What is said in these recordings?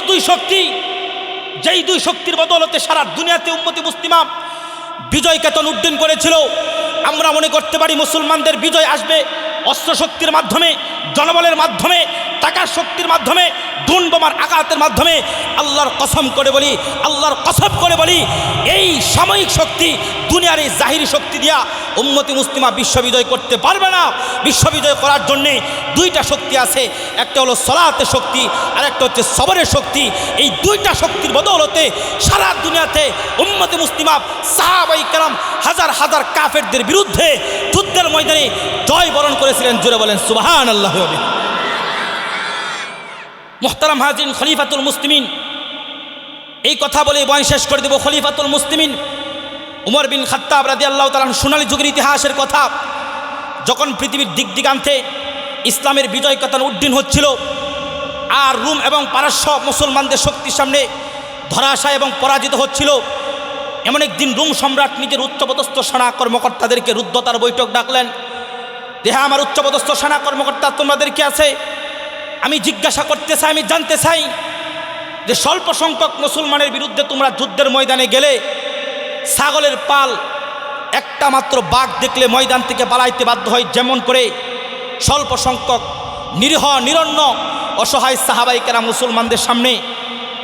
দুই শক্তি, যেই দুই শক্তির বদৌলতে সারা দুনিয়াতে উম্মতি মুসলিমা বিজয় কেতন উড্ডীন করেছিল। আমরা মনে করতে পারি মুসলমানদের বিজয় আসবে অস্ত্র শক্তির মাধ্যমে, জনবলের মাধ্যমে, টাকার শক্তির মাধ্যমে, ড্রোন বোমার আঘাতের মাধ্যমে। আল্লাহর কসম করে বলি, আল্লাহর কসম করে বলি, এই সাময়িক শক্তি, দুনিয়ার এই জাহিরি শক্তি দিয়া উম্মতি মুসলিমা বিশ্ববিজয় করতে পারবে না। বিশ্ববিজয় করার জন্যে দুইটা শক্তি আছে, একটা হলো সলাতের শক্তি আর একটা হচ্ছে সবরের শক্তি। এই দুইটা শক্তির বদৌলতে সারা দুনিয়াতে উম্মতি মুসলিমা সাহাবায়ে কেরাম হাজার হাজার কাফেরদের বিরুদ্ধে যুদ্ধের ময়দানে জয় বরণ করেছিলেন। জোরে বলেন সুবহানাল্লাহ। মুহতারাম হাজিরিন, খলিফাতুল মুসলিমিন, এই কথা বলে বয়ান শেষ করে দেব। খলিফাতুল মুসলিমিন উমর বিন খাত্তাব রাদিয়াল্লাহু তাআলা সোনালী যুগের ইতিহাসের কথা। যখন পৃথিবীর দিক দিগান্তে ইসলামের বিজয় কেতন উড্ডীন হচ্ছিল আর রোম এবং পারস্য মুসলমানদের শক্তির সামনে ধরাশায়ী এবং পরাজিত হচ্ছিল, এমন একদিন রোম সম্রাট নিজের উচ্চপদস্থ সেনা কর্মকর্তাদেরকে রুদ্ধতার বৈঠক ডাকলেন। যে হ্যাঁ, আমার উচ্চপদস্থ সেনা কর্মকর্তা তোমাদের কি আছে, আমি জিজ্ঞাসা করতে চাই, আমি জানতে চাই যে স্বল্প সংখ্যক মুসলমানের বিরুদ্ধে তোমরা যুদ্ধের ময়দানে গেলে ছাগলের পাল একটা মাত্র বাঘ দেখলে ময়দান থেকে পালাইতে বাধ্য হয়, যেমন করে স্বল্প সংখ্যক নিরীহ নিরন্ন অসহায় সাহাবায়ে কেরাম মুসলমানদের সামনে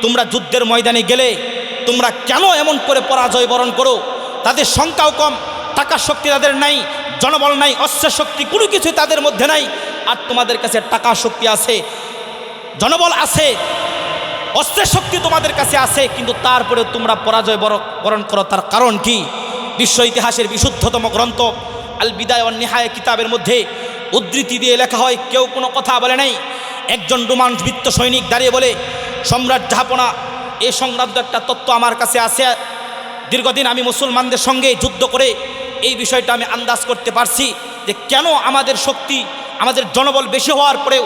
তোমরা যুদ্ধের ময়দানে গেলে তোমরা কেন এমন করে পরাজয় বরণ করো? তাদের সংখ্যাও কম, টাকার শক্তি তাদের নাই, জনবল নাই, অস্ত্রের শক্তি কোনো কিছু তাদের মধ্যে নাই, আর তোমাদের কাছে টাকা শক্তি আছে, জনবল আছে, অস্ত্রের শক্তি তোমাদের কাছে আছে, কিন্তু তারপরে তোমরা পরাজয় বরণ করো। তার কারণ কি? বিশ্ব ইতিহাসের বিশুদ্ধতম গ্রন্থ আল বিদায়া ওয়ান নিহায়া কিতাবের মধ্যে উদ্ধৃতি দিয়ে লেখা হয়, কেউ কোনো কথা বলে নাই। একজন রোমান বৃত্ত সৈনিক দাঁড়িয়ে বলে, সম্রাট জাহাপনা, এই সংক্রান্ত একটা তত্ত্ব আমার কাছে আছে। দীর্ঘদিন আমি মুসলমানদের সঙ্গে যুদ্ধ করে এই বিষয়টা আমি আন্দাজ করতে পারছি যে কেন আমাদের শক্তি, আমাদের জনবল বেশি হওয়ার পরেও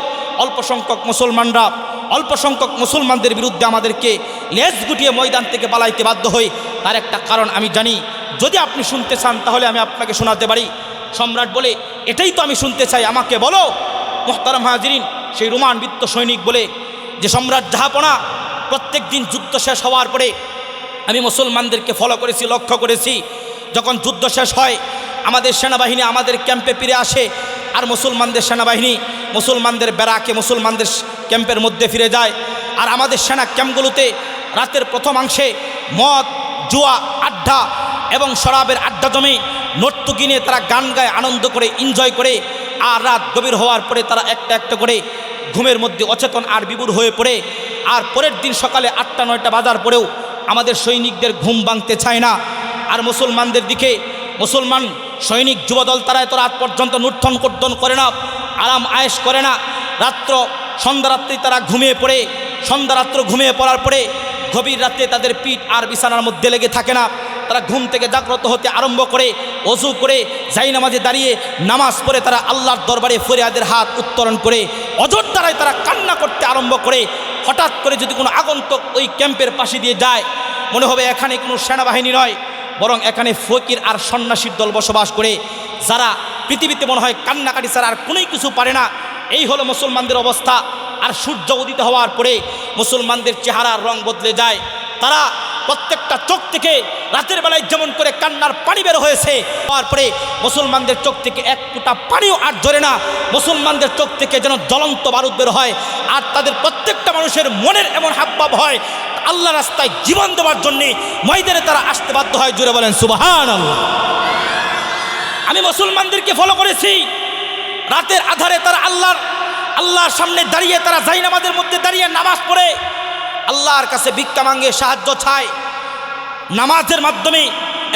অল্প সংখ্যক মুসলমানদের বিরুদ্ধে আমাদেরকে লেজ গুটিয়ে ময়দান থেকে পালাইতে বাধ্য হই। তার একটা কারণ আমি জানি, যদি আপনি শুনতে চান তাহলে আমি আপনাকে শোনাতে পারি। সম্রাট বলে, এটাই তো আমি শুনতে চাই, আমাকে বলো। মুহতারাম হাজিরিন, সেই রোমান বৃত্ত সৈনিক বলে যে সম্রাট জাহাপনা, প্রত্যেক দিন যুদ্ধ শেষ হওয়ার পরে আমি মুসলমানদেরকে ফলো করেছি, লক্ষ্য করেছি, যখন যুদ্ধ শেষ হয় আমাদের সেনাবাহিনী আমাদের ক্যাম্পে ফিরে আসে, আর মুসলমানদের সেনাবাহিনী মুসলমানদের ব্যারাকে, মুসলমানদের ক্যাম্পের মধ্যে ফিরে যায়। আর আমাদের সেনা ক্যাম্পগুলোতে রাতের প্রথমাংশে মদ, জুয়া, আড্ডা এবং শরাবের আড্ডা জমে, নর্তকী নিয়ে তারা গান গায়, আনন্দ করে, এনজয় করে। আর রাত গভীর হওয়ার পরে তারা একটা একটা করে ঘুমের মধ্যে অচেতন আর বিভোর হয়ে পড়ে। আর পরের দিন সকালে 8টা-9টা বাজার পরেও আমাদের সৈনিকদের ঘুম ভাঙতে চায় না। আর মুসলমানদের দিকে মুসলমান সৈনিক যুবদল তারা এত রাত পর্যন্ত নুঠন কর্দন করে না, আরাম আয়েশ করে না। সন্ধ্যারাত্রি তারা ঘুমিয়ে পড়ে। সন্ধ্যারাত্র ঘুমিয়ে পড়ার পরে গভীর রাতে তাদের পিঠ আর বিছানার মধ্যে লেগে থাকে না। তারা ঘুম থেকে জাগ্রত হতে আরম্ভ করে, ওযু করে জাই নামাজে দাঁড়িয়ে নামাজ পড়ে তারা আল্লাহর দরবারে ফরিয়াদের হাত উত্তোলন করে অজর দ্বারায় তারা কান্না করতে আরম্ভ করে। হঠাৎ করে যদি কোনো আগন্তুক ওই ক্যাম্পের পাশে দিয়ে যায়, মনে হবে এখানে কোনো সেনাবাহিনী নয়, বরং এখানে ফকির আর সন্ন্যাসীর দল বসবাস করে, যারা পৃথিবীতে মনে হয় কান্নাকাটি ছাড়া আর কোনোই কিছু পারে না। এই হলো মুসলমানদের অবস্থা। আর সূর্য উদিত হওয়ার পরে মুসলমানদের চেহারার রং বদলে যায়। তারা প্রত্যেকটা চোখ থেকে রাতের বেলায় যেমন করে কান্নার পানি বের হয়েছে, হওয়ার পরে মুসলমানদের চোখ থেকে এক ফোঁটা পানিও আর ঝরে না। মুসলমানদের চোখ থেকে যেন জ্বলন্ত বারুদ বের হয়। আর তাদের প্রত্যেকটা মানুষের মনের এমন হাবভাব হয়, আল্লাহ রাস্তায় জীবন দেওয়ার জন্যে ময়দানে তারা আসতে বাধ্য হয়। জুড়ে বলেন সুবহানাল্লাহ। আমি মুসলমানদেরকে ফলো করেছি, রাতের আধারে তারা আল্লাহর সামনে দাঁড়িয়ে, তারা জাইনামাজের মধ্যে দাঁড়িয়ে নামাজ পড়ে আল্লাহর কাছে ভিক্ষা মাঙ্গে, সাহায্য চায়। নামাজের মাধ্যমে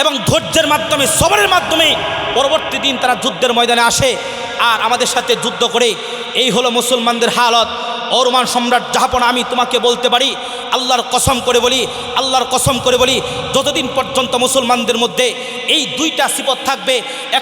এবং ধৈর্যের মাধ্যমে, সবরের মাধ্যমে পরবর্তী দিন তারা যুদ্ধের ময়দানে আসে আর আমাদের সাথে যুদ্ধ করে। এই হলো মুসলমানদের হালত। ও রোমান সম্রাট জাহাপনা, আমি তোমাকে বলতে পারি, আল্লাহর কসম করে বলি, যতদিন পর্যন্ত মুসলমানদের মধ্যে এই দুইটা সিফত থাকবে,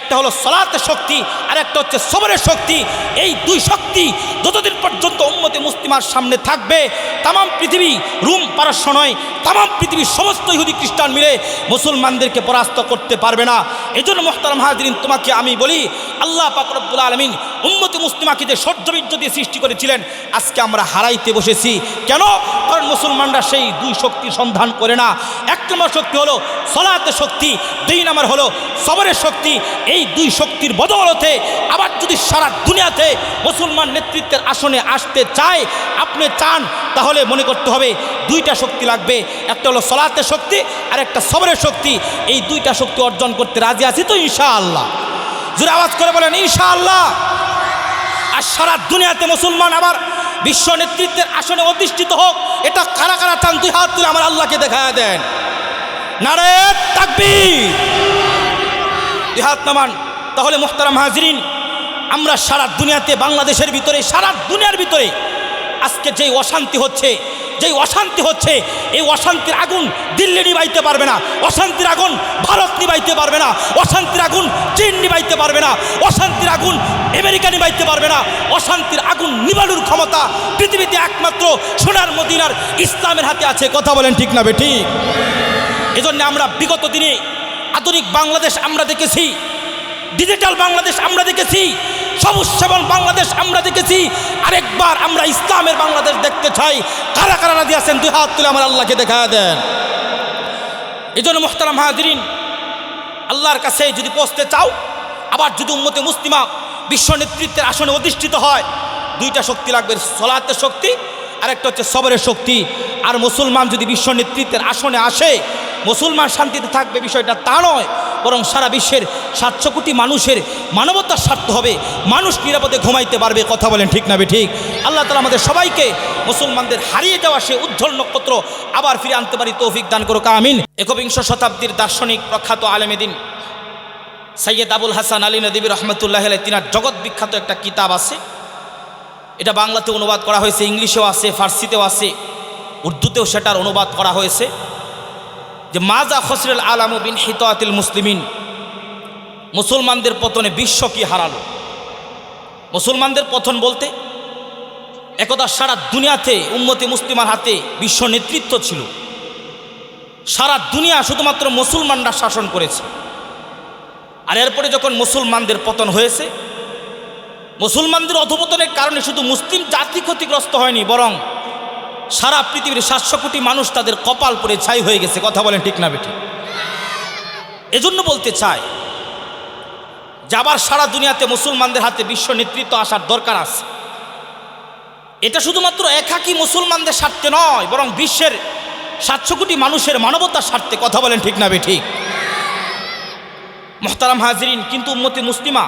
একটা হলো সালাতের শক্তি আর একটা হচ্ছে সবরের শক্তি। এই দুই শক্তি যতদিন পর্যন্ত উম্মতে মুসলিমার সামনে থাকবে, তাম পৃথিবী, রুম পারস্য নয়, তাম পৃথিবীর সমস্ত ইহুদি খ্রিস্টান মিলে মুসলমানদেরকে পরাস্ত করতে পারবে না। এজন্য মুহতারাম হাজিরিন, তোমাকে আমি বলি, আল্লাহ পাক রব্বুল আলামিন উম্মতে মুসলিমাকে যে শৌর্য দিয়ে সৃষ্টি করেছিলেন, আজকে আমরা হারাইতে বসেছি। কেন? কারণ মুসলমানরা সেই দুই শক্তির সন্ধান করে না। এক নম্বর শক্তি হলো সালাতের শক্তি, দুই নম্বর হলো সবরের শক্তি। এই দুই শক্তির বদৌলতে আবার যদি সারা দুনিয়াতে মুসলমান নেতৃত্বের আসনে আসতে চায়, আপনি চান, তাহলে মনে করতে হবে দুইটা শক্তি লাগবে। একটা হলো সালাতের শক্তি আর একটা সবরের শক্তি। এই দুইটা শক্তি অর্জন করতে রাজি আছি তো ইনশাআল্লাহ? জোরে আওয়াজ করে বলেন ইনশাআল্লাহ। আর সারা দুনিয়াতে মুসলমান আবার বিশ্ব নেতৃত্বের আসনে অধিষ্ঠিত হোক, এটা কারা কারা চান? দুই হাত তুলে আমার আল্লাহকে দেখায়া দেন। নারে তাকবীর, দুই হাত নামান। তাহলে মুহতারাম হাজিরিন, আমরা সারা দুনিয়াতে, বাংলাদেশের ভিতরে, সারা দুনিয়ার ভিতরে আজকে যেই অশান্তি হচ্ছে, এই অশান্তির আগুন দিল্লি নিবাইতে পারবে না, অশান্তির আগুন ভারত নিবাইতে পারবে না, অশান্তির আগুন চীন নিবাইতে পারবে না, অশান্তির আগুন আমেরিকা নিবাইতে পারবে না। অশান্তির আগুন নিবানোর ক্ষমতা পৃথিবীতে একমাত্র সোনার মদিনার ইসলামের হাতে আছে। কথা বলেন ঠিক না বেঠিক? এজন্য আমরা বিগত দিনে আধুনিক বাংলাদেশ আমরা দেখেছি, ডিজিটাল বাংলাদেশ আমরা দেখেছি, সবুজ শ্যামল বাংলাদেশ আমরা দেখেছি। আরেকবার আমরা ইসলামের বাংলাদেশ দেখতে চাই। কারা কারা রাজি আছেন? দুই হাত তুলে আমার আল্লাহকে দেখা দেন। এই জন্য মুহতারাম হাজিরিন, আল্লাহর কাছে যদি পৌঁছতে চাও, আবার যদি উম্মতে মুসলিমা বিশ্ব নেতৃত্বের আসনে অধিষ্ঠিত হয়, দুইটা শক্তি লাগবে, সালাতের শক্তি আর একটা হচ্ছে সবরের শক্তি। আর মুসলমান যদি বিশ্ব নেতৃত্বের আসনে আসে, মুসলমান শান্তিতে থাকবে বিষয়টা তা নয়, বরং সারা বিশ্বের 700 কোটি মানুষের মানবতার স্বার্থ হবে, মানুষ নিরাপদে ঘুমাইতে পারবে। কথা বলেন ঠিক না ঠিক? আল্লাহ তাআলা আমাদের সবাইকে মুসলমানদের হারিয়ে যাওয়া সে উজ্জ্বল নক্ষত্র আবার ফিরে আনতে পারি তৌফিক দান করুক, আমিন। 21 শতাব্দীর দার্শনিক প্রখ্যাত আলেমে দ্বীন সৈয়দ আবুল হাসান আলী নদভী রহমতুল্লাহ আলাইহি, তিনার জগৎ বিখ্যাত একটা কিতাব আছে। এটা বাংলাতে অনুবাদ করা হয়েছে, ইংলিশেও আছে, ফার্সিতেও আছে, উর্দুতেও সেটার অনুবাদ করা হয়েছে, যে মাজা খসরুল আলামু বিন হিতাতিল মুসলিমিন, মুসলমানদের পতনে বিশ্ব কি হারালো। মুসলমানদের পতন বলতে একদা সারা দুনিয়াতে উম্মতে মুসলিমার হাতে বিশ্ব নেতৃত্ব ছিল, সারা দুনিয়া শুধুমাত্র মুসলমানরা শাসন করেছে। আর এরপরে যখন মুসলমানদের পতন হয়েছে, মুসলমানদের অধঃপতনের কারণে শুধু মুসলিম জাতি ক্ষতিগ্রস্ত হয়নি, বরং সারা পৃথিবীর 700 কোটি মানুষ তাদের কপাল পরে ছাই হয়ে গেছে। কথা বলেন ঠিক না বেঠিক? এজন্য বলতে চাই যে আবার সারা দুনিয়াতে মুসলমানদের হাতে বিশ্ব নেতৃত্ব আসার দরকার আছে। এটা শুধুমাত্র একাকী মুসলমানদের স্বার্থে নয়, বরং বিশ্বের 700 কোটি মানুষের মানবতার স্বার্থে। কথা বলেন ঠিক না বেঠিক? মুহতারাম হাজিরিন, কিন্তু উম্মতে মুসলিমা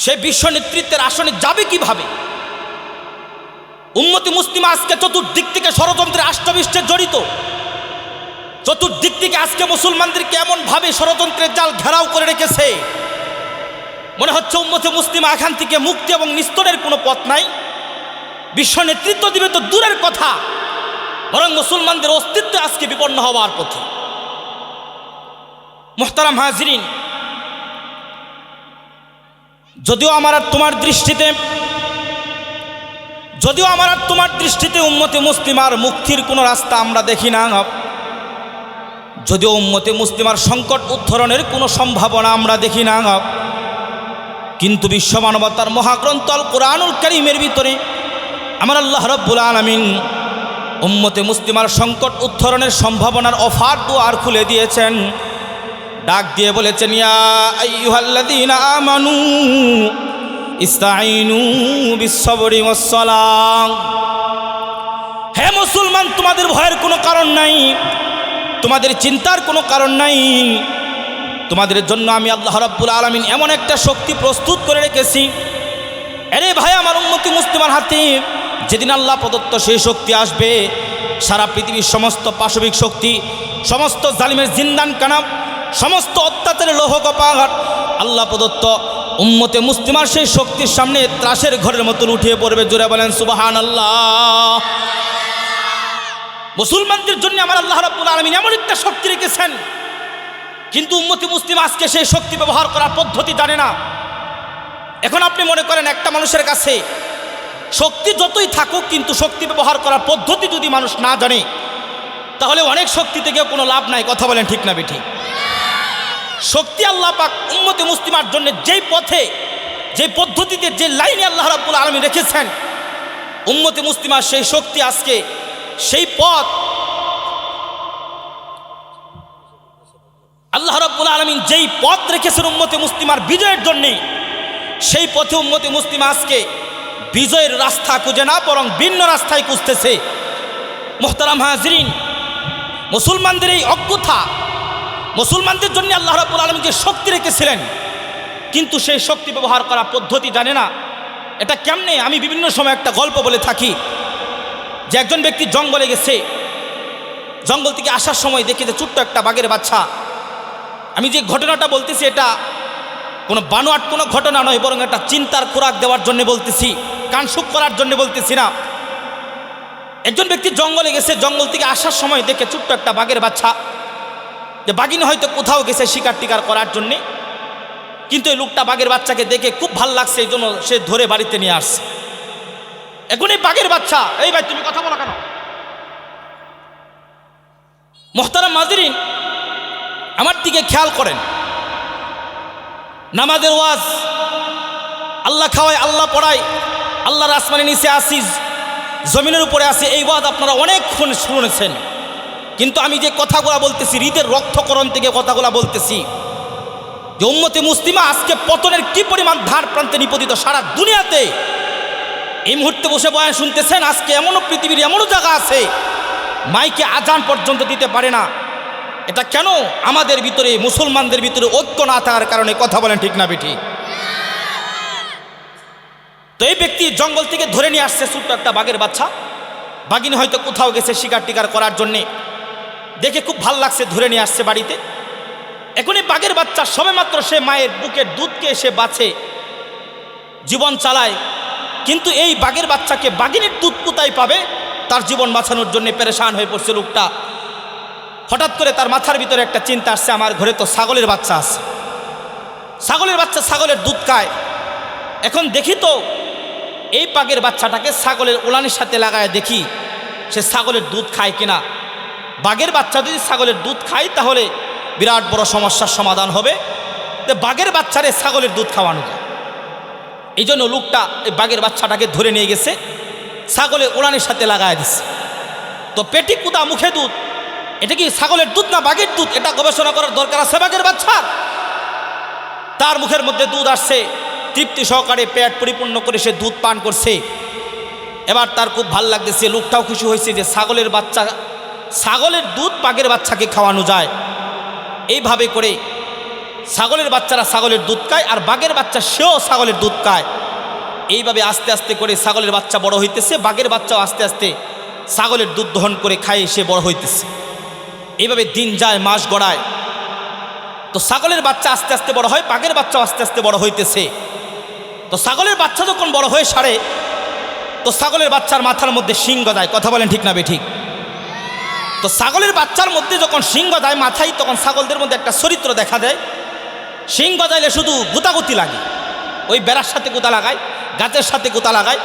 সেই বিশ্ব নেতৃত্বের আসনে যাবে কিভাবে? উম্মতে মুসলিমা আজকে চতুর্দিক থেকে ষড়যন্ত্রের আষ্টবিষ্টে জড়িত। চতুর্দিক থেকে আজকে মুসলমানদেরকে এমনভাবে ষড়যন্ত্রের জাল ঘেরাও করে রেখেছে, মনে হচ্ছে উম্মতে মুসলিমা এখান থেকে মুক্তি এবং নিস্তরের কোনো পথ নাই। বিশ্ব নেতৃত্ব দিবে তো দূরের কথা, বরং মুসলমানদের অস্তিত্ব আজকে বিপন্ন হওয়ার পথে। মুহতারাম হাজিরিন, যদিও আমার আর তোমার দৃষ্টিতে উম্মতে মুসলিমার মুক্তির কোনো রাস্তা আমরা দেখি না, যদিও উম্মতে মুসলিমার সংকট উত্তরণের কোনো সম্ভাবনা আমরা দেখি না, কিন্তু বিশ্ব মানবতার মহাগ্রন্থ আল কুরআনুল কারীমের ভিতরে আমার আল্লাহ রাব্বুল আলামিন উম্মতে মুসলিমার সংকট উত্তরণের সম্ভাবনার অফার দুয়ার খুলে দিয়েছেন। ডাক দিয়ে বলেছেন, ইয়া আইয়ুহাল্লাযীনা আমানু ইস্তাঈনু বিস-সাবরি ওয়াস-সালাহ। হে মুসলমান, তোমাদের ভয়ের কোনো কারণ নাই, তোমাদের চিন্তার কোনো কারণ নাই। তোমাদের জন্য আমি আল্লাহ রাব্বুল আলামিন এমন একটা শক্তি প্রস্তুত করে রেখেছি। আরে ভাই, আমার উম্মতি মুসলিমার হাতে যেদিন আল্লাহ প্রদত্ত সেই শক্তি আসবে, সারা পৃথিবীর সমস্ত পাশবিক শক্তি, সমস্ত জালিমের জিন্দান কানা, সমস্ত অত্যাচারের লোহকপাট আল্লাহ প্রদত্ত উম্মতে মুসলিমার সেই শক্তির সামনে ত্রাসের ঘরের মতন উঠিয়ে পড়বে। জোরে বলেন সুবহানাল্লাহ। মুসলমানদের জন্য আমার আল্লাহ রাব্বুল আলামিন এমন একটা শক্তি রেখেছেন, কিন্তু উম্মতি মুসলিম আজকে সেই শক্তি ব্যবহার করার পদ্ধতি জানে না। এখন আপনি মনে করেন একটা মানুষের কাছে শক্তি যতই থাকুক, কিন্তু শক্তি ব্যবহার করার পদ্ধতি যদি মানুষ না জানে, তাহলে অনেক শক্তি থেকে কোনো লাভ নাই। কথা বলেন ঠিক না বেঠিক? শক্তি আল্লাহ পাক উম্মতে মুসলিমার জন্য যেই পথে, যে পদ্ধতিতে, যে লাইনে আল্লাহ রাব্বুল আলামিন রেখেছেন, উম্মতে মুসলিমার সেই শক্তি আজকে সেই পথ আল্লাহ রাব্বুল আলামিন যেই পথ রেখেছেন উম্মতে মুসলিমার বিজয়ের জন্যে, সেই পথে উম্মতে মুসলিম আজকে বিজয়ের রাস্তা খুঁজে না, বরং ভিন্ন রাস্তায় খুঁজতেছে। মুহতারাম হাজরিন, মুসলমানদের এই অজ্ঞতা, মুসলমানদের জন্য আল্লাহ রাব্বুল আলামিন যে শক্তি রেখেছিলেন, কিন্তু সেই শক্তি ব্যবহার করা পদ্ধতি জানে না। এটা কেমনে? আমি বিভিন্ন সময় একটা গল্প বলে থাকি যে একজন ব্যক্তি জঙ্গলে গেছে, জঙ্গল থেকে আসার সময় দেখে যে ছোট্ট একটা বাঘের বাচ্চা। আমি যে ঘটনাটা বলতেছি এটা কোনো বানোয়াট কোনো ঘটনা নয়, বরং একটা চিন্তার খোরাক দেওয়ার জন্য বলতেছি, কানসুক করার জন্য বলতেছি না। একজন ব্যক্তি জঙ্গলে গেছে, জঙ্গল থেকে আসার সময় দেখে ছোট্ট একটা বাঘের বাচ্চা, যে বাঘিনী হয়তো কোথাও গেছে শিকার টিকার করার জন্যে, কিন্তু এই লোকটা বাঘের বাচ্চাকে দেখে খুব ভালো লাগছে, এই জন্য সে ধরে বাড়িতে নিয়ে আসছে। এখন এই বাঘের বাচ্চা, এই ভাই তুমি কথা বলো কেন? মুহতারাম হাজরিন, আমার দিকে খেয়াল করেন। নামাজের ওয়াজ, আল্লাহ খাওয়ায়, আল্লাহ পড়ায়, আল্লাহর আসমানে নিচে আসিস, জমিনের উপরে আসে, এই ওয়াজ আপনারা অনেকক্ষণ শুনেছেন। কিন্তু আমি যে কথাগুলো বলতেছি, হৃদের রক্তকরণ থেকে কথাগুলো বলতেছি, যে উম্মতে মুসলিমা আজকে পতনের কি পরিমাণ ধার প্রান্তে নিপতিত সারা দুনিয়াতে। এই মুহূর্তে বসে বয়ান শুনতেছেন, আজকে এমনও পৃথিবীর এমনও জায়গা আছে মাইকে আজান পর্যন্ত দিতে পারে না। এটা কেন? আমাদের ভিতরে, মুসলমানদের ভিতরে ঐক্য না থাকার কারণে। কথা বলেন ঠিক না বেঠি? তো এই ব্যক্তি জঙ্গল থেকে ধরে নিয়ে আসছে ছোট্ট একটা বাঘের বাচ্চা, বাঘিনী হয়তো কোথাও গেছে শিকার টিকার করার জন্যে, দেখে খুব ভাল লাগছে, ধরে নিয়ে আসছে বাড়িতে। এখন এই বাঘের বাচ্চা সবেমাত্র সে মায়ের বুকের দুধকে সে বাঁচে, জীবন চালায়, কিন্তু এই বাঘের বাচ্চাকে বাঘিনীর দুধ কোথায় পাবে? তার জীবন বাঁচানোর জন্য পেরেশান হয়ে পড়ছে লোকটা। হঠাৎ করে তার মাথার ভিতরে একটা চিন্তা আসছে, আমার ঘরে তো ছাগলের বাচ্চা আছে, ছাগলের বাচ্চা ছাগলের দুধ খায়। এখন দেখি তো এই বাঘের বাচ্চাটাকে ছাগলের উলানের সাথে লাগায় দেখি সে ছাগলের দুধ খায় কিনা। বাঘের বাচ্চা যদি ছাগলের দুধ খায় তাহলে বিরাট বড় সমস্যার সমাধান হবে, যে বাঘের বাচ্চারে ছাগলের দুধ খাওয়ানো যায়। এই জন্য লোকটা এই বাঘের বাচ্চাটাকে ধরে নিয়ে গেছে, ছাগলের উলানের সাথে লাগায় দিচ্ছে। তো পেটি কুদা মুখে দুধ, এটা কি ছাগলের দুধ না বাঘের দুধ? এটা গবেষণা করার দরকার আছে বাঘের বাচ্চার। তার মুখের মধ্যে দুধ আসছে, তৃপ্তি সহকারে পেট পরিপূর্ণ করে সে দুধ পান করছে। এবার তার খুব ভাল লাগতেছে, লোকটাও খুশি হয়েছে যে ছাগলের বাচ্চা, ছাগলের দুধ বাঘের বাচ্চাকে খাওয়ানো যায়। এইভাবে করে ছাগলের বাচ্চারা ছাগলের দুধ খায়, আর বাঘের বাচ্চা সেও ছাগলের দুধ খায়। এইভাবে আস্তে আস্তে করে ছাগলের বাচ্চা বড় হইতেছে, বাঘের বাচ্চাও আস্তে আস্তে ছাগলের দুধ দহন করে খায় সে বড় হইতেছে। এইভাবে দিন যায়, মাস গড়ায়। তো ছাগলের বাচ্চা আস্তে আস্তে বড় হয়, বাঘের বাচ্চাও আস্তে আস্তে বড় হইতেছে। তো ছাগলের বাচ্চা যখন বড় হয়ে সারে, তো ছাগলের বাচ্চার মাথার মধ্যে শিং গজায়। কথা বলেন ঠিক না বেঠিক? তো ছাগলের বাচ্চার মধ্যে যখন শিং গজায় মাথায়, তখন ছাগলদের মধ্যে একটা চরিত্র দেখা দেয়। শিং গজাইলে শুধু গুতাগুতি লাগে, ওই বেড়ার সাথে গুতা লাগায়, গাছের সাথে গুতা লাগায়।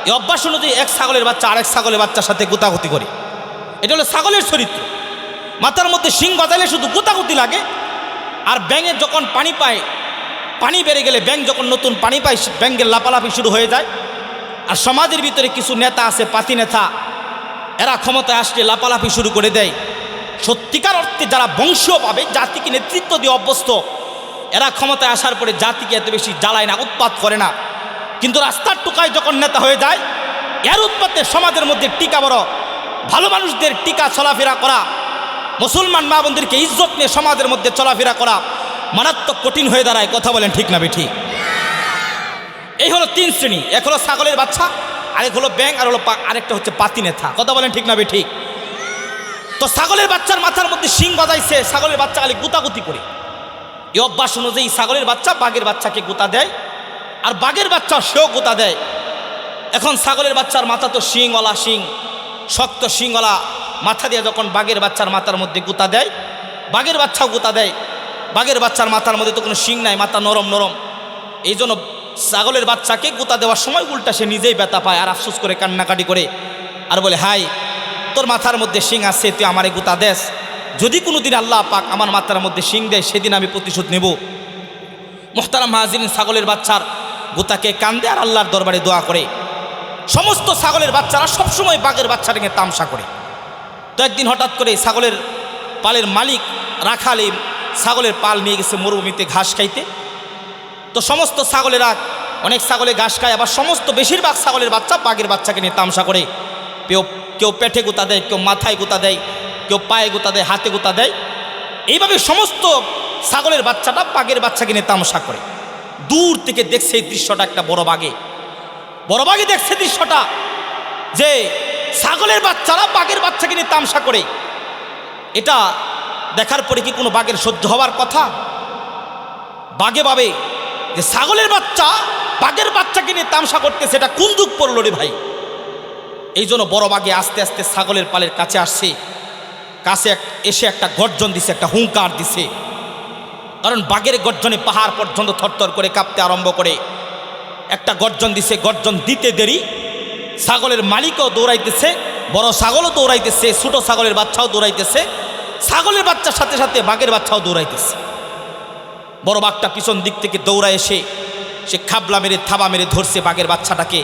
এই অভ্যাস অনুযায়ী এক ছাগলের বাচ্চা আরেক ছাগলের বাচ্চার সাথে গুতাগুতি করে। এটা হলো ছাগলের চরিত্র। মাথার মধ্যে শিং গজাইলে শুধু গুতাগুতি লাগে। আর ব্যাঙের যখন পানি পায়, পানি বেড়ে গেলে ব্যাঙ যখন নতুন পানি পায়, ব্যাঙের লাপালাপি শুরু হয়ে যায়। আর সমাজের ভিতরে কিছু নেতা আছে, পাতি নেতা, এরা ক্ষমতায় আসলে লাপালাপি শুরু করে দেয়। সত্যিকার অর্থে যারা বংশীয় পাবে, জাতিকে নেতৃত্ব দিয়ে অভ্যস্ত, এরা ক্ষমতায় আসার পরে জাতিকে এত বেশি জ্বালায় না, উৎপাত করে না। কিন্তু রাস্তার টুকায় যখন নেতা হয়ে যায়, এর উৎপাতে সমাজের মধ্যে টিকা বড়, ভালো মানুষদের টিকা চলাফেরা করা, মুসলমান মা বোনদেরকে ইজ্জত নিয়ে সমাজের মধ্যে চলাফেরা করা মারাত্মক কঠিন হয়ে দাঁড়ায়। কথা বলেন ঠিক না বেঠিক? এই হলো তিন শ্রেণী, এক হলো ছাগলের বাচ্চা, আরেক হলো ব্যাঙ, আর হলো আরেকটা হচ্ছে পাতি নেতা। কথা বলেন ঠিক না বেঠিক? তো ছাগলের বাচ্চার মাথার মধ্যে শিং গজাইছে, ছাগলের বাচ্চা খালি গুতাগুতি করে। এই অভ্যাস অনুযায়ী ছাগলের বাচ্চা বাঘের বাচ্চাকে গুতা দেয়, আর বাঘের বাচ্চা সেও গুতা দেয়। এখন ছাগলের বাচ্চার মাথা তো শিংওয়ালা, শিং শক্ত শিংওয়ালা মাথা দিয়ে যখন বাঘের বাচ্চার মাথার মধ্যে গুতা দেয়, বাঘের বাচ্চাও গুতা দেয়। বাঘের বাচ্চার মাথার মধ্যে তো কোনো শিং নাই, মাথা নরম নরম। এই জন্য ছাগলের বাচ্চাকে গুতা দেওয়ার সময় উল্টা সে নিজেই ব্যথা পায় আর আফসোস করে কান্নাকাটি করে আর বলে, হাই তোর মাথার মধ্যে শিং আছে, তুই আমারে গুতা দেস, যদি কোনো দিন আল্লাহ পাক আমার মাথার মধ্যে শিং দেয় সেদিন আমি প্রতিশোধ নেব। মুহতারাম হাজিরিন, ছাগলের বাচ্চার গুতাকে কান্দে আর আল্লাহর দরবারে দোয়া করে। সমস্ত ছাগলের বাচ্চারা সবসময় বাঘের বাচ্চাটাকে তামসা করে। তো একদিন হঠাৎ করে ছাগলের পালের মালিক রাখাল এই ছাগলের পাল নিয়ে গেছে মরুভূমিতে ঘাস খাইতে। তো সমস্ত ছাগলেরা, অনেক ছাগলে ঘাস খায়, আবার সমস্ত বেশিরভাগ ছাগলের বাচ্চা বাঘের বাচ্চাকে নিয়ে তামসা করে। কেউ পেটে গুতা দেয়, কেউ মাথায় গুতা দেয়, কেউ পায়ে গুতা দেয়, হাতে গুতা দেয়। এইভাবে সমস্ত ছাগলের বাচ্চাটা বাঘের বাচ্চাকে নিয়ে তামসা করে। দূর থেকে দেখছে এই দৃশ্যটা একটা বড় বাঘে দেখছে দৃশ্যটা, যে ছাগলের বাচ্চারা বাঘের বাচ্চাকে নিয়ে তামসা করে। এটা দেখার পরে কি কোনো বাঘের সহ্য হওয়ার কথা? বাঘে ভাবে যে ছাগলের বাচ্চা বাঘের বাচ্চাকে নিয়ে তামসা করতেছে, এটা কোন দুঃখ পড়লো রে ভাই। এই জন্য বড় বাঘে আস্তে আস্তে ছাগলের পালের কাছে আসছে, এসে একটা গর্জন দিছে, একটা হুঙ্কার দিছে। কারণ বাঘের গর্জনে পাহাড় পর্যন্ত থরথর করে কাঁপতে আরম্ভ করে। একটা গর্জন দিছে, গর্জন দিতে দেরি ছাগলের মালিকও দৌড়াইতেছে, বড় ছাগলও দৌড়াইতেছে, ছোট ছাগলের বাচ্চাও দৌড়াইতেছে, ছাগলের বাচ্চার সাথে সাথে বাঘের বাচ্চাও দৌড়াইতেছে। বড় বাঘটা পিছন দিক থেকে দৌড়ায় এসে সে খাবলা মেরে থাবা মেরে ধরছে বাঘের বাচ্চাটাকে।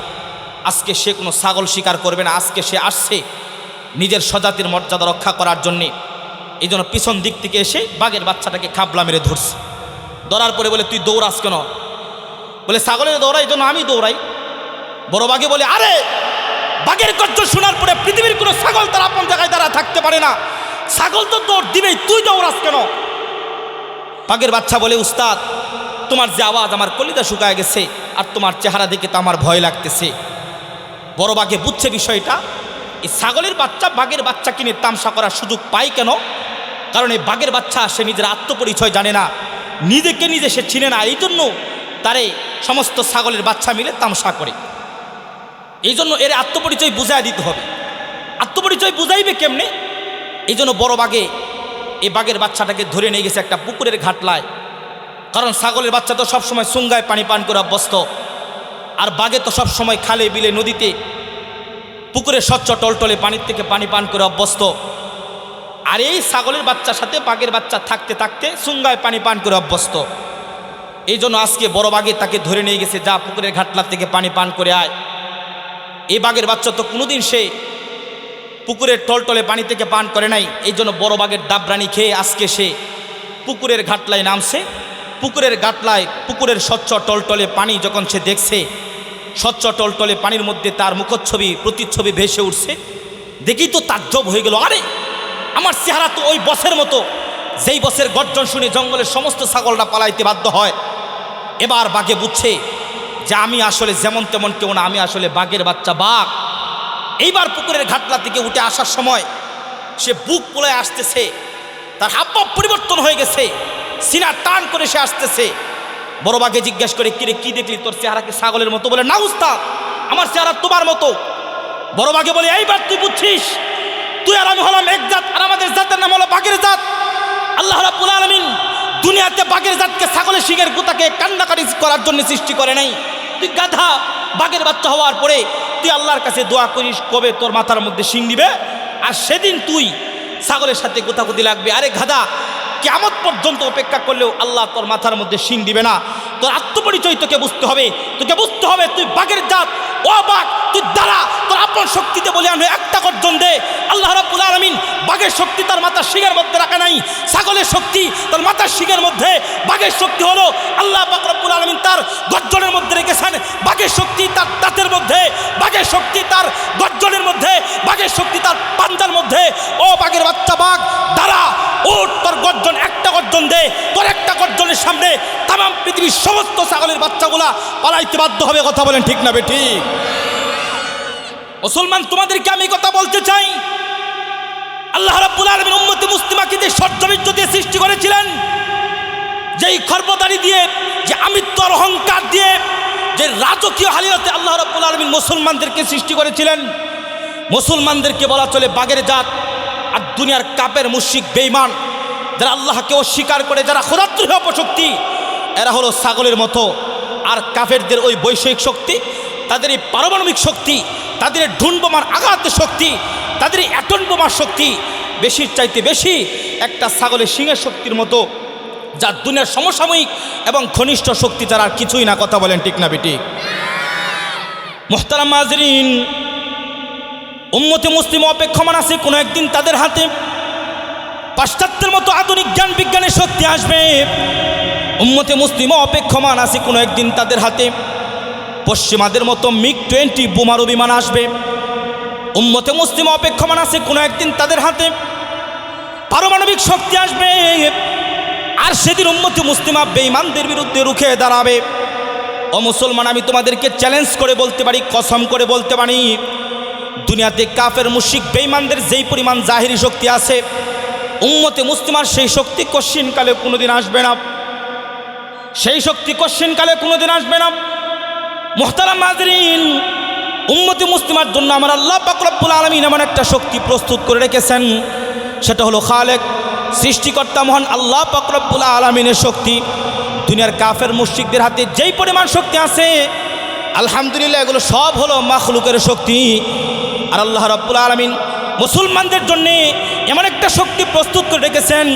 আজকে সে কোনো ছাগল শিকার করবে না, আজকে সে আসছে নিজের স্বজাতির মর্যাদা রক্ষা করার জন্যে। এই জন্য পিছন দিক থেকে এসে বাঘের বাচ্চাটাকে খাবলা মেরে ধরছে। ধরার পরে বলে, তুই দৌড়াস কেন? বলে, ছাগলের দৌড়াই, এই জন্য আমি দৌড়াই। বড় বাঘে বলে, আরে বাঘের গর্জন শোনার পরে পৃথিবীর কোনো ছাগল তার আপন জায়গায় দাঁড়া থাকতে পারে না, ছাগল তো দৌড় দিবেই, তুই দৌড়াস কেন? বাঘের বাচ্চা বলে, উস্তাদ তোমার যে আওয়াজ আমার কলিজা শুকায় গেছে, আর তোমার চেহারা দেখে তো আমার ভয় লাগতেছে। বড় বাঘে বুঝছে বিষয়টা, এই ছাগলের বাচ্চা বাঘের বাচ্চা কিনে তামসা করার সুযোগ পায় কেন? কারণ এই বাঘের বাচ্চা সে নিজের আত্মপরিচয় জানে না, নিজেকে নিজে সে চিনে না, এই জন্য তারে সমস্ত ছাগলের বাচ্চা মিলে তামসা করে। এই জন্য এর আত্মপরিচয় বুঝাই দিতে হবে। আত্মপরিচয় বুঝাইবে কেমনে? এই জন্য বড় বাঘে এই বাঘের বাচ্চাটাকে ধরে নিয়ে গেছে একটা পুকুরের ঘাটলায়। কারণ ছাগলের বাচ্চা তো সবসময় সুঙ্গায় পানি পান করে অভ্যস্ত, আর বাঘে তো সবসময় খালে বিলে নদীতে পুকুরের স্বচ্ছ টলটলে পানির থেকে পানি পান করে অভ্যস্ত। আর এই ছাগলের বাচ্চার সাথে বাঘের বাচ্চা থাকতে থাকতে সুঙ্গায় পানি পান করে অভ্যস্ত। এই জন্য আজকে বড় বাঘে তাকে ধরে নিয়ে গেছে, যা পুকুরের ঘাটলা থেকে পানি পান করে আয়। এই বাঘের বাচ্চা তো কোনোদিন সে পুকুরের টলটলে পানি থেকে পান করে নাই। এই জন্য বড় বাঘের দাবরানি খেয়ে আজকে সে পুকুরের ঘাটলায় নামছে। পুকুরের ঘাটলায় পুকুরের স্বচ্ছ টলটলে পানি যখন সে দেখছে, স্বচ্ছ টলটলে পানির মধ্যে তার মুখচ্ছবি প্রতিচ্ছবি ভেসে উঠছে, দেখি তো তাজ্জব হয়ে গেল, আরে আমার চেহারা তো ওই বসের মতো, যেই বসের গর্জন শুনে জঙ্গলের সমস্ত ছাগলরা পালাইতে বাধ্য হয়। এবার বাঘে বুঝছে যে আমি আসলে যেমন তেমন কেউ না, আমি আসলে বাঘের বাচ্চা বাঘ। এইবার পুকুরের ঘাটলা থেকে উঠে আসার সময় সে বুক পোলায় আসতেছে, তার হাবভাব পরিবর্তন হয়ে গেছে, সিনা টান করে সে আসতেছে। বড় বাঘে জিজ্ঞেস করে, কিরে কি দেখলি, তোর চেহারা কি ছাগলের মতো? বলে, না উস্তাদ, আমার চেহারা তোমার মতো। বড় বাঘে বলে, এইবার তুই বুঝছিস, তুই আর আমি হলাম এক জাত, আর আমাদের জাতের নাম হলো বাঘের জাত। আল্লাহ রাব্বুল আলামিন দুনিয়াতে বাঘের জাতকে ছাগলের শিঙের গুতাকে কান্নাকাটি করার জন্য সৃষ্টি করে নাই। তুই গাধা, বাঘের বাচ্চা হওয়ার পরে তুই আল্লাহর কাছে দোয়া করিস কবে তোর মাথার মধ্যে শিং দিবে, আর সেদিন তুই ছাগলের সাথে গুতাগুতি লাগবে। আরে গাধা, কিয়ামত পর্যন্ত অপেক্ষা করলেও আল্লাহ তোর মাথার মধ্যে শিং দিবে না। তোর আত্মপরিচয় তোকে বুঝতে হবে, তুই বাঘের জাত। ও বাঘ, তুই দাঁড়া, তোর আপন শক্তিতে বলে আমি একটা গর্জন দে। আল্লাহ রাব্বুল আলামিন বাঘের শক্তি তার মাথার শিঙের মধ্যে রাখা নাই, ছাগলের শক্তি তার মাথার শিঙের মধ্যে। বাঘের শক্তি হলো আল্লাহ পাক রব্বুল আলামিন তার গর্জনের মধ্যে রেখেছেন, বাঘের শক্তি তার দাঁতের মধ্যে, বাঘের শক্তি তার গর্জনের মধ্যে, বাঘের শক্তি তার পাঞ্জার মধ্যে। ও বাঘের বাচ্চা বাঘ, দাঁড়া, ওর তোর গর্জন, একটা গর্জন দে। তোর একটা গর্জনের সামনে তাম পৃথিবীর সমস্ত ছাগলের বাচ্চাগুলা পালাইতে বাধ্য হবে। কথা বলেন ঠিক না বেঠিক? মুসলমান, তোমাদেরকে আমি কথা বলতে চাই, আল্লাহ রাব্বুল আলামিন উম্মতে মুসলিমাকে যে সর্ববিদ্য দিয়ে সৃষ্টি করেছিলেন, যেই খর্বদারি দিয়ে, যে আমিত্ব আর অহংকার দিয়ে, যে রাজকীয় হালিয়তে আল্লাহ রাব্বুল আলামিন মুসলমানদেরকে সৃষ্টি করেছিলেন। মুসলমানদেরকে বলা চলে বাঘের জাত, আর দুনিয়ার কাপের মুশরিক বেঈমান যারা আল্লাহকে অস্বীকার করে, যারা খোদাত্রী অপশক্তি, এরা হলো ছাগলের মতো। আর কাফেরদের ওই বৈষয়িক শক্তি, তাদের এই পারমাণবিক শক্তি, তাদের ঢুন বোমার আঘাতের শক্তি, তাদের অ্যাটম বোমার শক্তি বেশির চাইতে বেশি একটা ছাগলের শিঙের শক্তির মতো, যা দুনিয়ার সমসাময়িক এবং ঘনিষ্ঠ শক্তি যারা আর কিছুই না। কথা বলেন ঠিক না বেটি? মুহতারাম মাজরিন, উম্মতে মুসলিম অপেক্ষমান আছে কোনো একদিন তাদের হাতে পাশ্চাত্যের মতো আধুনিক জ্ঞান বিজ্ঞানের শক্তি আসবে। উম্মতে মুসলিম অপেক্ষমান আছে কোনো একদিন তাদের হাতে পশ্চিমাদের মতো MiG-20 বোমারু বিমান আসবে। উম্মতে মুসলিম অপেক্ষমান আছে কোনো একদিন তাদের হাতে পারমাণবিক শক্তি আসবে। আর সেদিন উম্মতে মুসলিমা বেঈমানদের বিরুদ্ধে রুখে দাঁড়াবে। ও মুসলমান, আমি তোমাদেরকে চ্যালেঞ্জ করে বলতে পারি, কসম করে বলতে পারি, দুনিয়াতে কাফের মুশরিক বেঈমানদের যেই পরিমাণ জাহিরি শক্তি আছে, উম্মতে মুসলিমার সেই শক্তি কশিনকালে কোনোদিন আসবে না। সেই শক্তি কশিনকালে কোনোদিন আসবে না। মুহতারাম মাজরিন, উম্মতে মুসলিমার জন্য আমার আল্লাহ পাক রব্বুল আলামিন এমন একটা শক্তি প্রস্তুত করে রেখেছেন, সেটা হলো খালেক, সৃষ্টিকর্তা মহান আল্লাহ পাক রব্বুল আলামিনের শক্তি। দুনিয়ার কাফের মুশরিকদের হাতে যেই পরিমাণ শক্তি আছে, আলহামদুলিল্লাহ এগুলো সব হলো মাখলুকের শক্তি। আর আল্লাহ রাব্বুল আলামিন মুসলমানদের জন্য এমন একটা শক্তি প্রস্তুত করে রেখেছেন,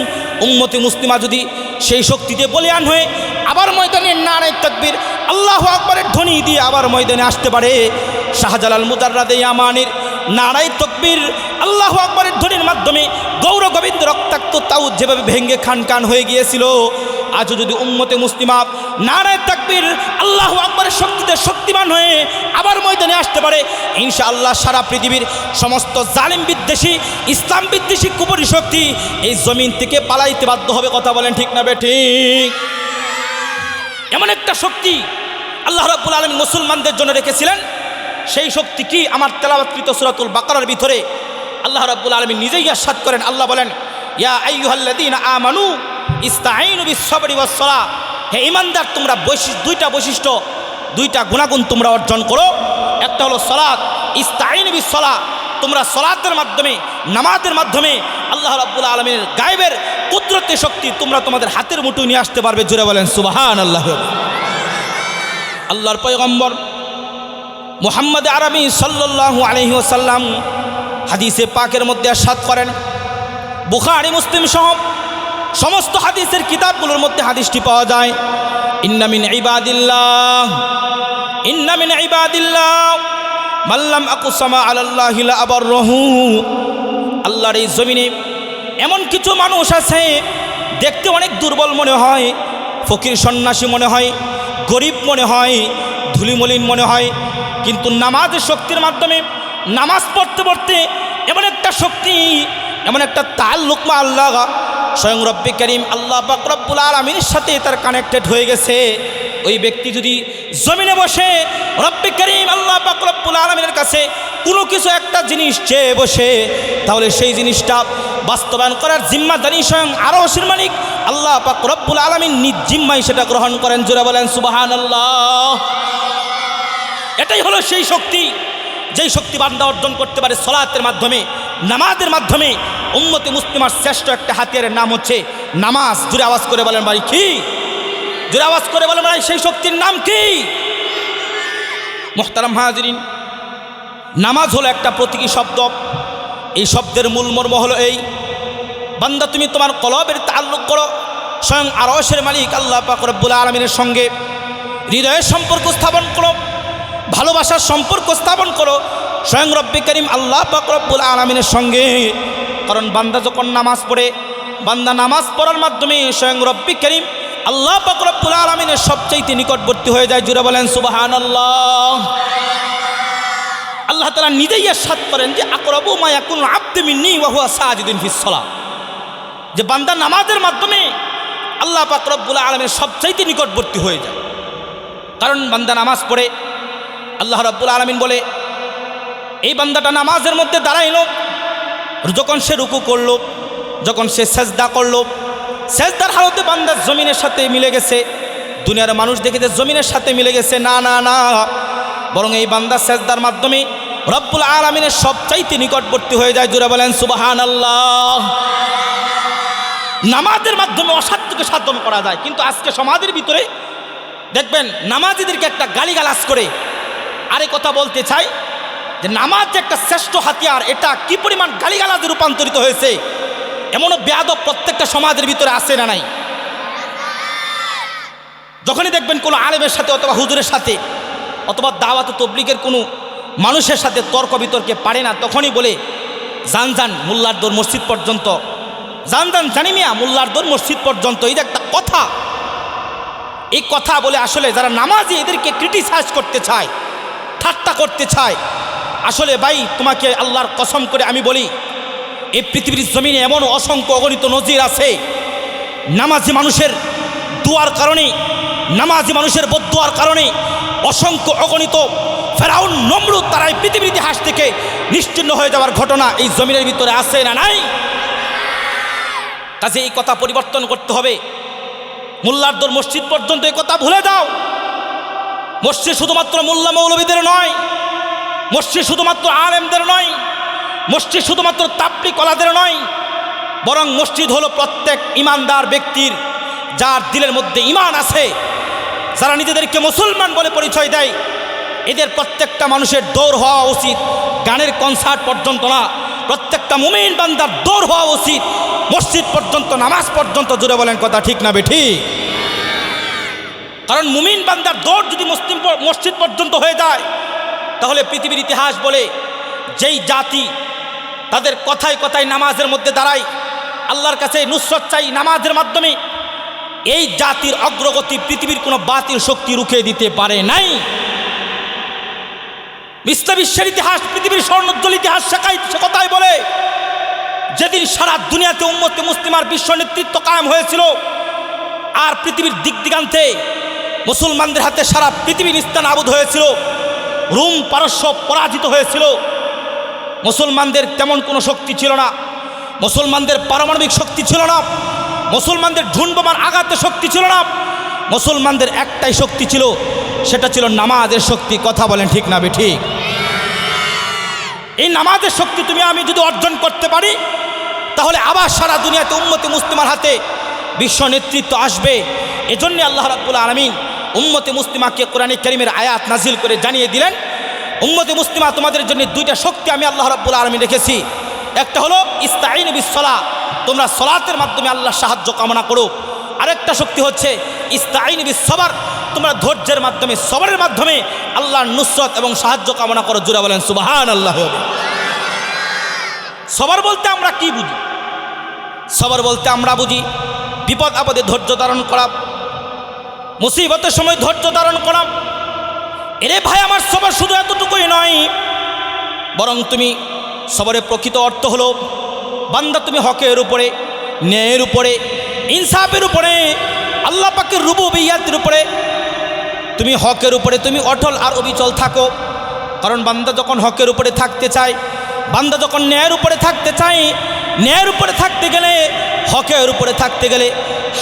উম্মতে মুসলিমা যদি সেই শক্তিতে বলিয়ান হয়ে আবার ময়দানে নারায়ে তাকবীর আল্লাহু আকবারের ধ্বনি দিয়ে আবার ময়দানে আসতে পারে। শাহজালাল মুজাররাদে ইয়ামানির নারায়ে তাকবীর আল্লাহু আকবারের ধ্বনির মাধ্যমে গৌর গোবিন্দ রক্তাক্ত তাউদ যেভাবে ভেঙ্গে খান খান হয়ে গিয়েছিল, আজও যদি উম্মতে মুসলিমা নারায়ে তাকবীর আল্লাহু আকবারের শক্তিতে শক্তিমান হয়ে আবার ময়দানে আসতে পারে, ইনশাআল্লাহ সারা পৃথিবীর সমস্ত জালিম বিদ্বেষী, ইসলাম বিদ্বেষী কুফরি শক্তি এই জমিন থেকে পালাইতে বাধ্য হবে। কথা বলেন ঠিক না বেঠিক? এমন একটা শক্তি আল্লাহ রাব্বুল আলামিন মুসলমানদের জন্য রেখেছিলেন। সেই শক্তি কি? আমার তেলাওয়াতকৃত সূরাতুল বাকারার ভিতরে আল্লাহ রাব্বুল আলামিন নিজেই ইরশাদ করেন। আল্লাহ বলেন, ইয়া আইয়ুহাল্লাযীনা আমানু ইস্তাঈনু বিস-সাবরি ওয়াস-সালাহ। হে ঈমানদার, তোমরা দুইটা গুণাগুণ তোমরা অর্জন করো। একটা হলো সালাত, ইস্তাঈনু বিস-সালাহ, তোমরা সালাতের মাধ্যমে, নামাজের মাধ্যমে আল্লাহ রাব্বুল আলামিনের গায়েবের কুদরতের শক্তি তোমরা তোমাদের হাতের মুঠোয় নিয়ে আসতে পারবে। জোরে বলেন সুবহানাল্লাহ। আল্লাহর পয়গম্বর মুহাম্মদ আরবি সাল্লাল্লাহু আলাইহি ওয়াসাল্লাম হাদিসে পাকের মধ্যে ইরশাদ করেন, বুখারী মুসলিম সহ সমস্ত হাদিসের কিতাবগুলোর মধ্যে হাদিসটি পাওয়া যায়, ইন্না মিন ইবাদিল্লাহ মাল্লাম আকুসামা আলাল্লাহি লা আবারহু। আল্লাহর এই জমিনে এমন কিছু মানুষ আছে, দেখতে অনেক দুর্বল মনে হয়, ফকির সন্ন্যাসী মনে হয়, গরিব মনে হয়, ধুলিমলিন মনে হয়, কিন্তু নামাজের শক্তির মাধ্যমে নামাজ পড়তে পড়তে এমন একটা শক্তি, এমন একটা তাআল্লুক মা আল্লাহ, স্বয়ং রব্বে করিম আল্লাহ পাক রব্বুল আলামিনের সাথে তার কানেক্টেড হয়ে গেছে। ওই ব্যক্তি যদি জমিনে বসে রব্বে করিম আল্লাহ পাক রব্বুল আলামিনের কাছে কোনো কিছু একটা জিনিস চেয়ে বসে, তাহলে সেই জিনিসটা বাস্তবায়ন করার জিম্মাদারি স্বয়ং আরশের মালিক আল্লাহ পাক রব্বুল আলামিন নিজ জিম্মায় সেটা গ্রহণ করেন। জোরে বলেন সুবহানাল্লাহ। এটাই হলো সেই শক্তি, যেই শক্তি বান্দা অর্জন করতে পারে সালাতের মাধ্যমে, নামাজের মাধ্যমে। উম্মতে মুসলিমার শ্রেষ্ঠ একটা হাতিয়ারের নাম হচ্ছে নামাজ। জোরে আওয়াজ করে বলেন ভাই কি? জোরে আওয়াজ করে বলেন ভাই, সেই শক্তির নাম কি? মুহতারাম হাজিরিন, নামাজ হলো একটা প্রতীকী শব্দ। এই শব্দের মূল মর্ম হলো এই, বান্দা তুমি তোমার কলবের তাআল্লুক করো স্বয়ং আরশের মালিক আল্লাহ পাক রব্বুল আলামিনের সঙ্গে, হৃদয়ের সম্পর্ক স্থাপন করো, ভালোবাসার সম্পর্ক স্থাপন করো স্বয়ং রব্বে করিম আল্লাহ পাক রব্বুল আলামিনের সঙ্গে। কারণ বান্দা যখন নামাজ পড়ে, বান্দা নামাজ পড়ার মাধ্যমে স্বয়ং রব্বে করিম আল্লাহ পাক রব্বুল আলামিনের সবচাইতে নিকটবর্তী হয়ে যায়। জোরে বলেন সুবহানাল্লাহ। আল্লাহ তাআলা নিজেই ইরশাদ করেন যে আকরাবু মা ইয়াকুনু আবদু মিন্নী ওয়া হুয়া সাজিদুন ফিস সালাহ, যে বান্দা নামাজের মাধ্যমে আল্লাহ পাক রব্বুল আলামিনের সবচাইতে নিকটবর্তী হয়ে যায়। কারণ বান্দা নামাজ পড়ে, আল্লাহ রাব্বুল আলামিন বলে এই বান্দাটা নামাজের মধ্যে দাঁড়াইল, যখন সে রুকু করলো, যখন সে সেজদা করলো, সেজদার হালতে বান্দা জমিনের সাথে মিলে গেছে। দুনিয়ার মানুষ দেখে যে জমিনের সাথে মিলে গেছে, না না না, বরং এই বান্দা সেজদার মাধ্যমে রব্বুল আলামিনের সবচাইতে নিকটবর্তী হয়ে যায়। জোরে বলেন সুবহানাল্লাহ। নামাজের মাধ্যমে অসাধ্যকে সাধন করা যায়। কিন্তু আজকে সমাজের ভিতরে দেখবেন নামাজিদেরকে একটা গালিগালাজ করে। আরে কথা বলতে চাই যে নামাজ যে একটা শ্রেষ্ঠ হাতিয়ার, এটা কি পরিমাণ গালিগালাজে রূপান্তরিত হয়েছে, এমনও বেয়াদব প্রত্যেকটা সমাজের ভিতরে আছে না নাই? যখনই দেখবেন কোনো আলেমের সাথে অথবা হুজুরের সাথে অথবা দাওয়াত তবলিগের কোনো মানুষের সাথে তর্ক বিতর্কে পারে না, তখনই বলে জান জান মোল্লার দৌড় মসজিদ পর্যন্ত, জান জান জানি মিয়া মোল্লার দৌড় মসজিদ পর্যন্ত। এই যে একটা কথা, এই কথা বলে আসলে যারা নামাজি এদেরকে ক্রিটিসাইজ করতে চায়, ঠাট্টা করতে চায়। আসলে ভাই তোমাকে আল্লাহর কসম করে আমি বলি, এই পৃথিবীর জমিনে এমন অসংখ্য অগণিত নজির আছে নামাজি মানুষের দুয়ার কারণে, নামাজি মানুষের বদদুয়ার কারণে অসংখ্য অগণিত ফেরাউন নমরুদ তারাই পৃথিবীর ইতিহাস থেকে নিশ্চিহ্ন হয়ে যাওয়ার ঘটনা এই জমিনের ভিতরে আছে না নাই? কাজে এই কথা পরিবর্তন করতে হবে। মোল্লার দৌড় মসজিদ পর্যন্ত এই কথা ভুলে যাও। মসজিদ শুধুমাত্র মোল্লা মৌলবীদের নয়, মসজিদ শুধুমাত্র আলেমদের নয়, মসজিদ শুধুমাত্র তাবলীগ ওয়ালাদের নয়, বরং মসজিদ হলো প্রত্যেক ইমানদার ব্যক্তির, যার দিলের মধ্যে ঈমান আছে, যারা নিজেদেরকে মুসলমান বলে পরিচয় দেয়। এদের প্রত্যেকটা মানুষের দৌড় হওয়া উচিত গানের কনসার্ট পর্যন্ত না, প্রত্যেকটা মুমিন বান্দার দৌড় হওয়া উচিত মসজিদ পর্যন্ত, নামাজ পর্যন্ত। জুড়ে বলেন কথা ঠিক না বেঠিক? কারণ মুমিন বান্দার দৌড় যদি মসজিদ পর্যন্ত হয়ে যায়, তাহলে পৃথিবীর ইতিহাস বলে যেই জাতি তাদের কথায় কথায় নামাজের মধ্যে দাঁড়ায়, আল্লাহর কাছে নুসরত চাই নামাজের মাধ্যমে, এই জাতির অগ্রগতি পৃথিবীর কোনো বাতিল শক্তি রুখে দিতে পারে নাই। বিশ্বের ইতিহাস, পৃথিবীর স্বর্ণোজ্জ্বল ইতিহাস সে কথাই বলে, যেদিন সারা দুনিয়াতে উম্মতে মুসলিমার বিশ্ব নেতৃত্ব কায়েম হয়েছিল, আর পৃথিবীর দিক দিগান্তে মুসলমানদের হাতে সারা পৃথিবী নিস্তানাবুদ হয়েছিল, রোম পারস্য পরাজিত হয়েছিল। মুসলমানদের তেমন কোনো শক্তি ছিল না, মুসলমানদের পারমাণবিক শক্তি ছিল না, মুসলমানদের ঝুন বোমার আঘাতে শক্তি ছিল না, মুসলমানদের একটাই শক্তি ছিল, সেটা ছিল নামাজের শক্তি। কথা বলেন ঠিক না বেঠিক? এই নামাজের শক্তি তুমি আমি যদি অর্জন করতে পারি, তাহলে আবার সারা দুনিয়াতে উম্মতে মুসলিমার হাতে বিশ্ব নেতৃত্ব আসবে। এজন্য আল্লাহ রাব্বুল আলামিন উম্মতে মুসলিমাকে কোরআনে কারীমের আয়াত নাজিল করে জানিয়ে দিলেন, উম্মতে মুসলিমা তোমাদের জন্য দুইটা শক্তি আমি আল্লাহ রাব্বুল আলামিন রেখেছি। একটা হলো ইস্তাঈনু বিস-সালাহ, তোমরা সালাতের মাধ্যমে আল্লাহর সাহায্য কামনা করো। আরেকটা শক্তি হচ্ছে ইস্তাঈনু বিস-সবর, তোমরা ধৈর্যের মাধ্যমে, সবরের মাধ্যমে আল্লাহর নুসরত এবং সাহায্য কামনা করো। জোরে বলেন সুবহানাল্লাহ। সবর বলতে আমরা কি বুঝি? সবর বলতে আমরা বুঝি বিপদ আপদে ধৈর্য ধারণ করা, মুসিবতের সময় ধৈর্য ধারণ করা। এরে ভাই আমার সবর শুধু এতটুকুই নয়, বরং তুমি সবরের প্রকৃত অর্থ হলো বান্দা তুমি হকের উপরে, ন্যায়ের উপরে, ইনসাফের উপরে, আল্লাহ পাকের রুবুবিয়্যাতের উপরে, তুমি হকের উপরে তুমি অটল আর অবিচল থাকো। কারণ বান্দা যখন হকের উপরে থাকতে চায়, বান্দা যখন ন্যায়ের উপরে থাকতে চায়, ন্যায়ের উপরে থাকতে গেলে, হকের উপরে থাকতে গেলে,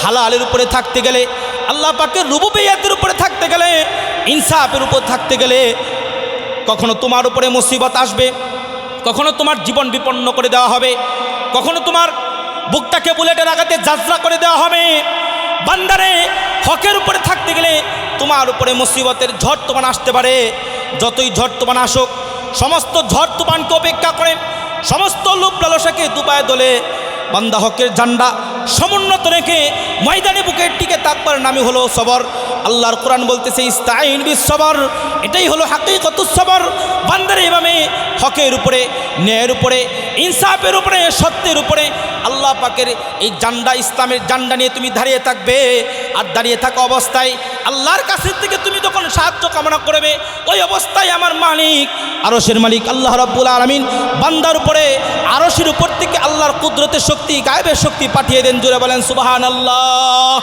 হালালের উপরে থাকতে গেলে, আল্লাহ পাকের রুবুবিয়্যাতের উপরে থাকতে গেলে, ইনসাফের উপর থাকতে গেলে, কখনো তোমার উপরে মুসিবত আসবে, কখনো তোমার জীবন বিপন্ন করে দেওয়া হবে, কখনো তোমার বুকটাকে বুলেটের আঘাতে জাজরা করে দেওয়া হবে। বান্দারে হকের উপরে থাকতে গেলে তোমার উপরে মুসিবতের ঝড় তুফান আসতে পারে। যতই ঝড় তুফান আসুক, সমস্ত ঝড় তুফানকে উপেক্ষা করে, সমস্ত লোভ লালসাকে দুপায়ে দোলে বান্দা হকের ঝান্ডা সমুন্নত রেখে ময়দানে বুকের টিকে তাকবার নামই হলো সবর। আল্লাহর কোরআন বলতেছে ইস্তাঈন বিস-সবর, এটাই হলো হাকিকতুস সবর। বান্দার এইভাবে হকের উপরে, ন্যায়ের উপরে, ইনসাফের উপরে, সত্যের উপরে আল্লাহ পাকের এই জান্ডা, ইসলামের জান্ডা নিয়ে তুমি দাঁড়িয়ে থাকবে। আর দাঁড়িয়ে থাকা অবস্থায় আল্লাহর কাছে থেকে তুমি যখন সাহায্য কামনা করবে, ওই অবস্থায় আমার মালিক, আরশের মালিক আল্লাহ রাব্বুল আলামিন বান্দার উপরে, আরশের উপর থেকে আল্লাহর কুদরতের শক্তি, গায়েবের শক্তি পাঠিয়ে দেন। জোরে বলেন সুবহানাল্লাহ।